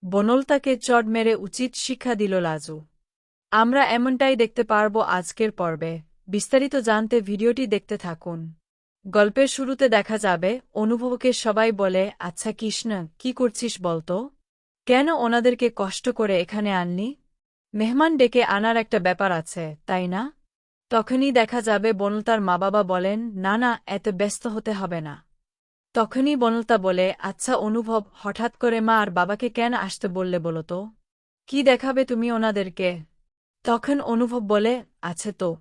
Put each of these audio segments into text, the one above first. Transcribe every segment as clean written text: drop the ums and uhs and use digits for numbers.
বনলতাকে চড় মেরে উচিত শিক্ষা দিল লাজু। আমরা এমনটাই দেখতে পারব আজকের পর্বে। বিস্তারিত জানতে ভিডিওটি দেখতে থাকুন। গল্পের শুরুতে দেখা যাবে অনুভবকে সবাই বলে, আচ্ছা কৃষ্ণ, কি করছিস বলতো? কেন ওনাদেরকে কষ্ট করে এখানে আননি? মেহমান ডেকে আনার একটা ব্যাপার আছে, তাই না? তখনই দেখা যাবে বনলতার মা বাবা বলেন, না না, এত ব্যস্ত হতে হবে না। তখনই বনলতা বলে, আচ্ছা অনুভব, হঠাৎ করে মা আর বাবাকে কেন আসতে বললে বলো তো? কি দেখাবে তুমি ওনাদেরকে? তখন অনুভব বলে, আছে তো।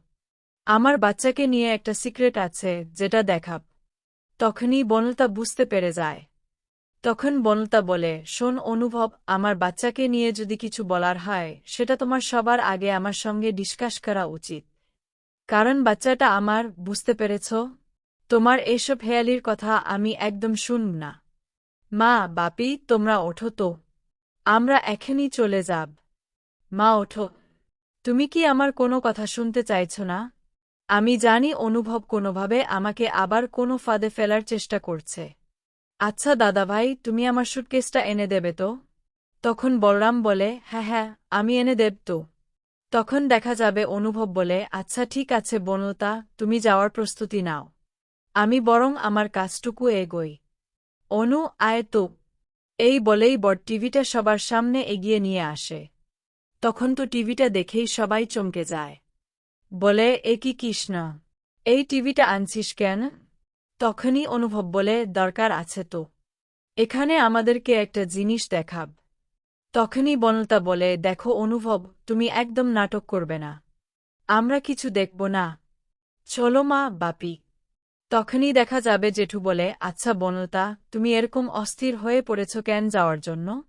আমার বাচ্চাকে নিয়ে একটা সিক্রেট আছে, যেটা দেখাব। তখনই বনলতা বুঝতে পেরে যায়। তখন বনলতা বলে, শোন অনুভব, আমার বাচ্চাকে নিয়ে যদি কিছু বলার হয়, সেটা তোমার সবার আগে আমার সঙ্গে ডিসকাস করা উচিত। কারণ বাচ্চাটা আমার, বুঝতে পেরেছ? তোমার এসব হেয়ালির কথা আমি একদম শুনব না। মা, বাপি, তোমরা ওঠো তো। আমরা এখনই চলে যাব। মা ওঠো। তুমি কি আমার কোনো কথা শুনতে চাইছ না? আমি জানি অনুভব কোনোভাবে আমাকে আবার কোনো ফাঁদে ফেলার চেষ্টা করছে। আচ্ছা দাদাভাই, তুমি আমার সুটকেসটা এনে দেবে তো? তখন বলরাম বলে, হ্যাঁ হ্যাঁ, আমি এনে দেব তো। তখন দেখা যাবে অনুভব বলে, আচ্ছা ঠিক আছে বনলতা, তুমি যাওয়ার প্রস্তুতি নাও। আমি বরং আমার কাজটুকু এগোই। অনু, আয় তো। এই বলেই বড় টিভিটা সবার সামনে এগিয়ে নিয়ে আসে। তখন তো টিভিটা দেখেই সবাই চমকে যায়। বলে, এ কি কৃষ্ণ, এই টিভিটা আনছিস কেন? তখনই অনুভব বলে, দরকার আছে তো। এখানে আমাদেরকে একটা জিনিস দেখাব। তখনই বনলতা বলে, দেখো অনুভব, তুমি একদম নাটক করবে না। আমরা কিছু দেখব না। চলো মা, বাপি। তখনই দেখা যাবে জেঠু বলে, আচ্ছা বনলতা, তুমি এরকম অস্থির হয়ে পড়েছ কেন যাওয়ার জন্য?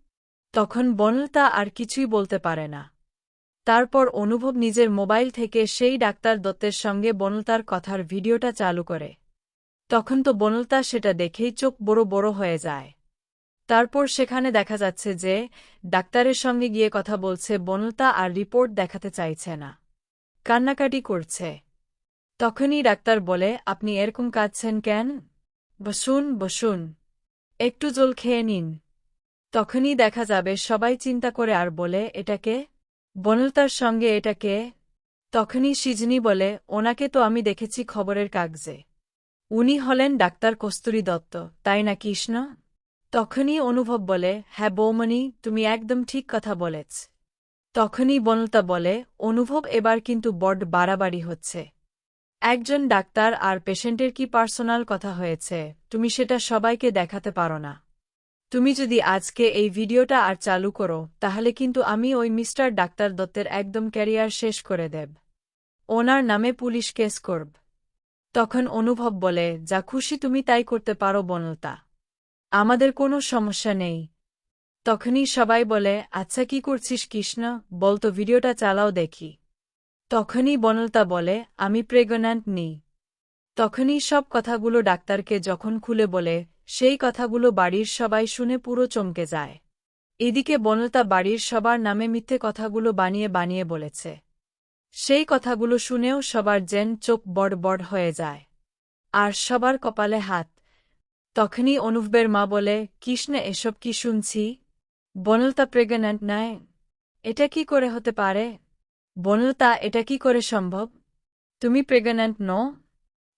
তখন বনলতা আর কিছুই বলতে পারে না। তারপর অনুভব নিজের মোবাইল থেকে সেই ডাক্তার দত্তের সঙ্গে বনলতার কথার ভিডিওটা চালু করে। তখন তো বনলতা সেটা দেখেই চোখ বড় বড় হয়ে যায়। তারপর সেখানে দেখা যাচ্ছে যে ডাক্তারের সঙ্গে গিয়ে কথা বলছে বনলতা, আর রিপোর্ট দেখাতে চাইছে না। কান্নাকাটি করছে। তখনই ডাক্তার বলে, আপনি এরকম কাঁদছেন কেন? বসুন বসুন, একটু জল খেয়ে নিন। তখনই দেখা যাবে সবাই চিন্তা করে আর বলে, এটাকে? বনলতার সঙ্গে এটাকে? তখনই সিজনি বলে, ওনাকে তো আমি দেখেছি খবরের কাগজে। উনি হলেন ডাক্তার কস্তুরী দত্ত, তাই না কৃষ্ণ? তখনই অনুভব বলে, হ্যাঁ বৌমণি, তুমি একদম ঠিক কথা বলেছ। তখনই বনলতা বলে, অনুভব এবার কিন্তু বড্ড বাড়াবাড়ি হচ্ছে। একজন ডাক্তার আর পেশেন্টের কি পার্সোনাল কথা হয়েছে, তুমি সেটা সবাইকে দেখাতে পারো না। তুমি যদি আজকে এই ভিডিওটা আর চালু করো, তাহলে কিন্তু আমি ওই মিস্টার ডাক্তার দত্তের একদম ক্যারিয়ার শেষ করে দেব। ওনার নামে পুলিশ কেস করব। তখন অনুভব বলে, যা খুশি তুমি তাই করতে পারো বনলতা। আমাদের কোনো সমস্যা নেই। তখনই সবাই বলে, আচ্ছা কি করছিস কৃষ্ণ, বলতো, ভিডিওটা চালাও দেখি। তখনই বনলতা বলে, আমি প্রেগন্যান্ট নেই। তখনই সব কথাগুলো ডাক্তারকে যখন খুলে বলে, সেই কথাগুলো বাড়ির সবাই শুনে পুরো চমকে যায়। এদিকে বনলতা বাড়ির সবার নামে মিথ্যে কথাগুলো বানিয়ে বানিয়ে বলেছে। সেই কথাগুলো শুনেও সবার যেন চোখ বড় বড় হয়ে যায়। আর সবার কপালে হাত। তখনই অনুভবের মা বলে, কৃষ্ণ, এসব কি শুনছি? বনলতা প্রেগন্যান্ট নয়? এটা কি করে হতে পারে? বনলতা, এটা কি করে সম্ভব? তুমি প্রেগন্যান্ট নও?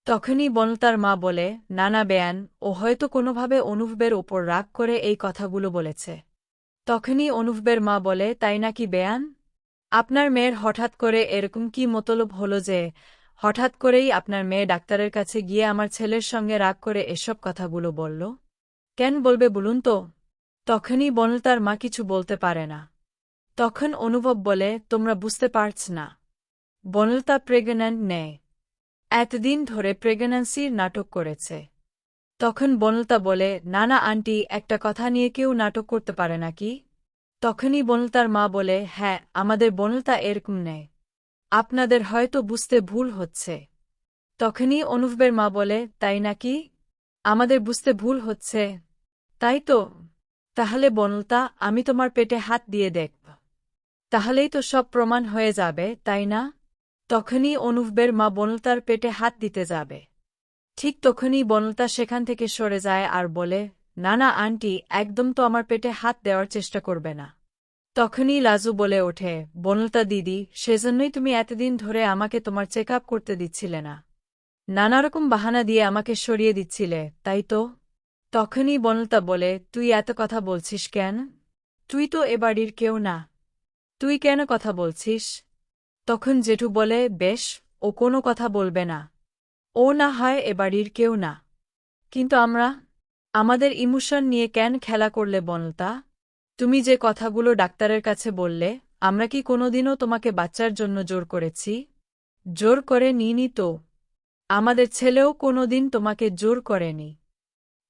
তখনই বনলতার মা বলে, না না বেয়ান, ও হয়তো কোনোভাবে অনুভবের ওপর রাগ করে এই কথাগুলো বলেছে। তখনই অনুভবের মা বলে, তাই নাকি বেয়ান? আপনার মেয়ের হঠাৎ করে এরকম কি মতলব হলো যে হঠাৎ করেই আপনার মেয়ে ডাক্তারের কাছে গিয়ে আমার ছেলের সঙ্গে রাগ করে এসব কথাগুলো বলল? কেন বলবে বলুন তো? তখনই বনলতার মা কিছু বলতে পারে না। তখন অনুভব বলে, তোমরা বুঝতে পারছ না। বনলতা প্রেগন্যান্ট নেই। এতদিন ধরে প্রেগন্যান্সির নাটক করেছে। তখন বনলতা বলে, না না আন্টি, একটা কথা নিয়ে কেউ নাটক করতে পারে নাকি? তখনই বনলতার মা বলে, হ্যাঁ, আমাদের বনলতা এরকম নেই। আপনাদের হয়তো বুঝতে ভুল হচ্ছে। তখনই অনুভবের মা বলে, তাই নাকি? আমাদের বুঝতে ভুল হচ্ছে? তাই তো। তাহলে বনলতা, আমি তোমার পেটে হাত দিয়ে দেখব। তাহলেই তো সব প্রমাণ হয়ে যাবে, তাই না? তখনই অনুভবের মা বনলতার পেটে হাত দিতে যাবে। ঠিক তখনই বনলতা সেখান থেকে সরে যায় আর বলে, না না আন্টি, একদম তো আমার পেটে হাত দেওয়ার চেষ্টা করবে না। তখনই লাজু বলে ওঠে, বনলতা দিদি, সেজন্যই তুমি এতদিন ধরে আমাকে তোমার চেক আপ করতে দিচ্ছিলে না, নানারকম বাহানা দিয়ে আমাকে সরিয়ে দিচ্ছিলে, তাই তো? তখনই বনলতা বলে, তুই এত কথা বলছিস কেন? তুই তো এ বাড়ির কেউ না, তুই কেন কথা বলছিস? তখন জেঠু বলে, বেশ, ও কোনো কথা বলবে না, ও না হয় এ বাড়ির কেউ না, কিন্তু আমরা আমাদের ইমোশন নিয়ে কেন খেলা করলে বনলতা? তুমি যে কথাগুলো ডাক্তারের কাছে বললে, আমরা কি কোনোদিনও তোমাকে বাচ্চার জন্য জোর করেছি? জোর করে নিইনি তো। আমাদের ছেলেও কোনোদিন তোমাকে জোর করেনি।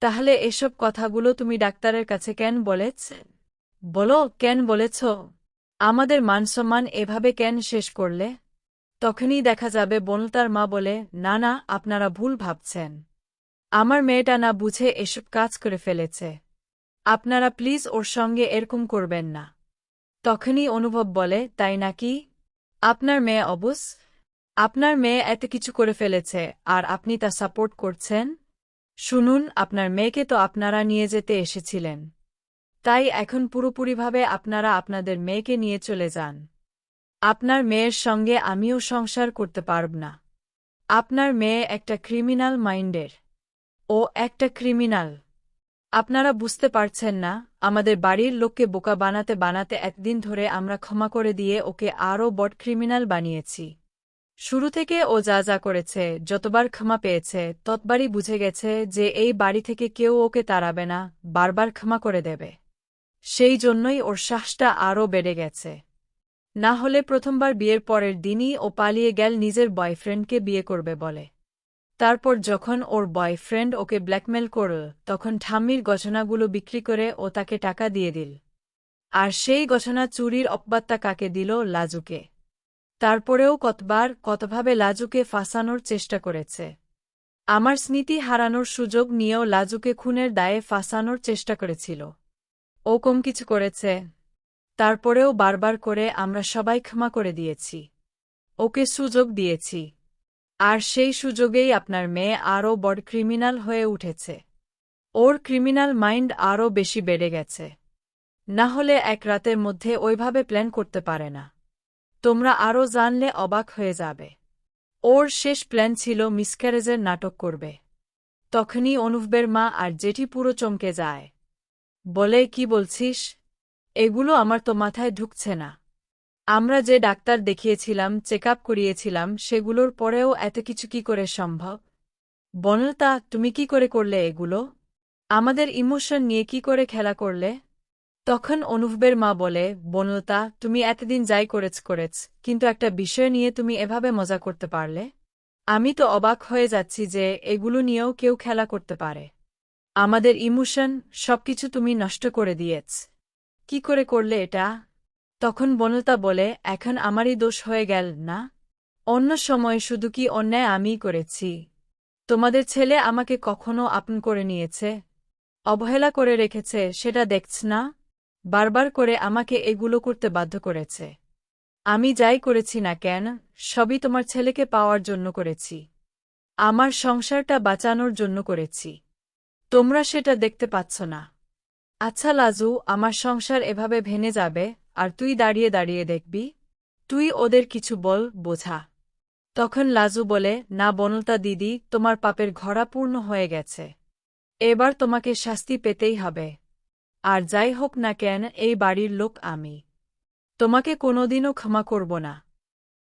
তাহলে এসব কথাগুলো তুমি ডাক্তারের কাছে কেন বলেছ? বলো, কেন বলেছ? আমাদের মানসম্মান এভাবে কেন শেষ করলে? তখনই দেখা যাবে বনলতার মা বলে, না না, আপনারা ভুল ভাবছেন। আমার মেয়েটা না বুঝে এসব কাজ করে ফেলেছে। আপনারা প্লিজ ওর সঙ্গে এরকম করবেন না। তখনই অনুভব বলে, তাই নাকি? আপনার মেয়ে অবশ? আপনার মেয়ে এত কিছু করে ফেলেছে আর আপনি তা সাপোর্ট করছেন? শুনুন, আপনার মেয়েকে তো আপনারা নিয়ে যেতে এসেছিলেন, তাই এখন পুরোপুরিভাবে আপনারা আপনাদের মেয়েকে নিয়ে চলে যান। আপনার মেয়ের সঙ্গে আমিও সংসার করতে পারব না। আপনার মেয়ে একটা ক্রিমিনাল মাইন্ডের। ও একটা ক্রিমিনাল। আপনারা বুঝতে পারছেন না, আমাদের বাড়ির লোককে বোকা বানাতে বানাতে একদিন ধরে আমরা ক্ষমা করে দিয়ে ওকে আরও বড় ক্রিমিনাল বানিয়েছি। শুরু থেকে ও যা যা করেছে, যতবার ক্ষমা পেয়েছে, ততবারই বুঝে গেছে যে এই বাড়ি থেকে কেউ ওকে তাড়াবে না, বারবার ক্ষমা করে দেবে। সেই জন্যই ওর সাহসটা আরও বেড়ে গেছে। না হলে প্রথমবার বিয়ের পরের দিনই ও পালিয়ে গেল নিজের বয়ফ্রেন্ডকে বিয়ে করবে বলে। তারপর যখন ওর বয়ফ্রেন্ড ওকে ব্ল্যাকমেল করল, তখন ঠাম্মির গহনাগুলো বিক্রি করে ও তাকে টাকা দিয়ে দিল। আর সেই গহনা চুরির অপবাদটা কাকে দিল? লাজুকে। তারপরেও কতবার কতভাবে লাজুকে ফাঁসানোর চেষ্টা করেছে। আমার স্মৃতি হারানোর সুযোগ নিয়েও লাজুকে খুনের দায়ে ফাঁসানোর চেষ্টা করেছিল। ও কম কিছু করেছে? তারপরেও বারবার করে আমরা সবাই ক্ষমা করে দিয়েছি, ওকে সুযোগ দিয়েছি। আর সেই সুযোগেই আপনার মেয়ে আরও বড় ক্রিমিনাল হয়ে উঠেছে। ওর ক্রিমিনাল মাইন্ড আরও বেশি বেড়ে গেছে। না হলে এক রাতের মধ্যে ওইভাবে প্ল্যান করতে পারে না। তোমরা আরও জানলে অবাক হয়ে যাবে। ওর শেষ প্ল্যান ছিল মিসক্যারেজের নাটক করবে। তখনই অনুভবের মা আর জেঠি পুরো চমকে যায়। বলে, কি বলছিস? এগুলো আমার তো মাথায় ঢুকছে না। আমরা যে ডাক্তার দেখিয়েছিলাম, চেক আপ করিয়েছিলাম, সেগুলোর পরেও এত কিছু কি করে সম্ভব? বনলতা, তুমি কি করে করলে এগুলো? আমাদের ইমোশন নিয়ে কি করে খেলা করলে? তখন অনুভবের মা বলে, বনলতা, তুমি এতদিন যাই করেছ, কিন্তু একটা বিষয় নিয়ে তুমি এভাবে মজা করতে পারলে? আমি তো অবাক হয়ে যাচ্ছি যে এগুলো নিয়েও কেউ খেলা করতে পারে। আমাদের ইমোশন, সবকিছু তুমি নষ্ট করে দিয়েছ। কি করে করলে এটা? তখন বনলতা বলে, এখন আমারই দোষ হয়ে গেল না? অন্য সময় শুধু কি অন্যায় আমিই করেছি? তোমাদের ছেলে আমাকে কখনো আপন করে নিয়েছে? অবহেলা করে রেখেছে, সেটা দেখছ না? বারবার করে আমাকে এগুলো করতে বাধ্য করেছে। আমি যাই করেছি না কেন, সবই তোমার ছেলেকে পাওয়ার জন্য করেছি। আমার সংসারটা বাঁচানোর জন্য করেছি। তোমরা সেটা দেখতে পাচ্ছ না। আচ্ছা লাজু, আমার সংসার এভাবে ভেঙে যাবে, আর তুই দাঁড়িয়ে দাঁড়িয়ে দেখবি? তুই ওদের কিছু বল, বোঝা। তখন লাজু বলে, না বনলতা দিদি, তোমার পাপের ঘড়া পূর্ণ হয়ে গেছে। এবার তোমাকে শাস্তি পেতেই হবে। আর যাই হোক না কেন, এই বাড়ির লোক আমি। তোমাকে কোনোদিনও ক্ষমা করব না।